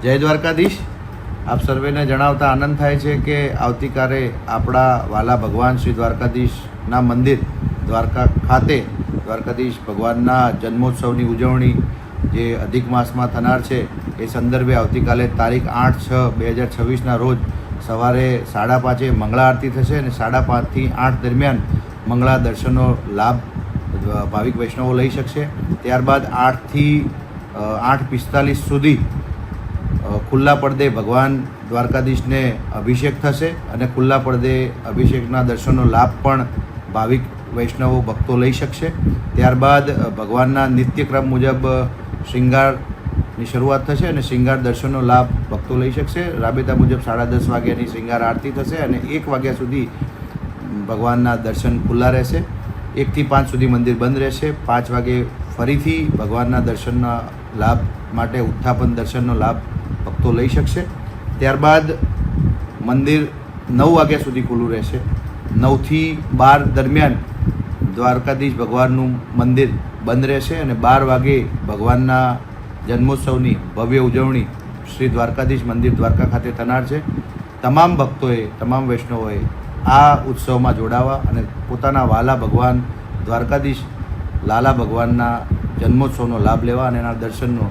જય દ્વારકાધીશ। આપ સર્વેને જણાવતા આનંદ થાય છે કે આવતીકાલે આપણા વાલા ભગવાન શ્રી દ્વારકાધીશના મંદિર દ્વારકા ખાતે દ્વારકાધીશ ભગવાનના જન્મોત્સવની ઉજવણી જે અધિક માસમાં થનાર છે એ સંદર્ભે આવતીકાલે તારીખ 8/6/2026ના રોજ સવારે 5:30 મંગળા આરતી થશે અને 5:30 થી 8 દરમિયાન મંગળા દર્શનનો લાભ ભાવિક વૈષ્ણવો લઈ શકશે। ત્યારબાદ 8 થી 8:45 સુધી ખુલ્લા પડદે ભગવાન દ્વારકાધીશને અભિષેક થશે અને ખુલ્લા પડદે અભિષેકના દર્શનનો લાભ પણ ભાવિક વૈષ્ણવો ભક્તો લઈ શકશે। ત્યારબાદ ભગવાનના નિત્યક્રમ મુજબ શ્રૃંગારની શરૂઆત થશે અને શ્રૃંગાર દર્શનનો લાભ ભક્તો લઈ શકશે। રાબેતા મુજબ 10:30 વાગ્યાની શ્રૃંગાર આરતી થશે અને 1 વાગ્યા સુધી ભગવાનના દર્શન ખુલ્લા રહેશે। 1 થી 5 સુધી મંદિર બંધ રહેશે। 5 વાગે ફરીથી ભગવાનના દર્શનના લાભ માટે ઉત્થાપન દર્શનનો લાભ ભક્તો લઈ શકશે। ત્યારબાદ મંદિર 9 વાગ્યા સુધી ખુલ્લું રહેશે। 9 થી 12 દરમિયાન દ્વારકાધીશ ભગવાનનું મંદિર બંધ રહેશે અને 12 વાગે ભગવાનના જન્મોત્સવની ભવ્ય ઉજવણી શ્રી દ્વારકાધીશ મંદિર દ્વારકા ખાતે થનાર છે। તમામ ભક્તોએ, તમામ વૈષ્ણવોએ આ ઉત્સવમાં જોડાવા અને પોતાના વાલા ભગવાન દ્વારકાધીશ લાલા ભગવાનના જન્મોત્સવનો લાભ લેવા અને એના દર્શનનો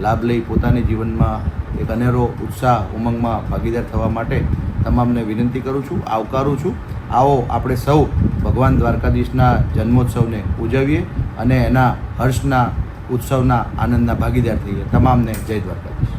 લાભ લઈ પોતાની જીવનમાં એક અનેરો ઉત્સાહ ઉમંગમાં ભાગીદાર થવા માટે તમામને વિનંતી કરું છું, આવકારું છું। આવો આપણે સૌ ભગવાન દ્વારકાધીશના જન્મોત્સવને ઉજવીએ અને એના હર્ષના ઉત્સવના આનંદના ભાગીદાર થઈએ। તમામને જય દ્વારકાધીશ।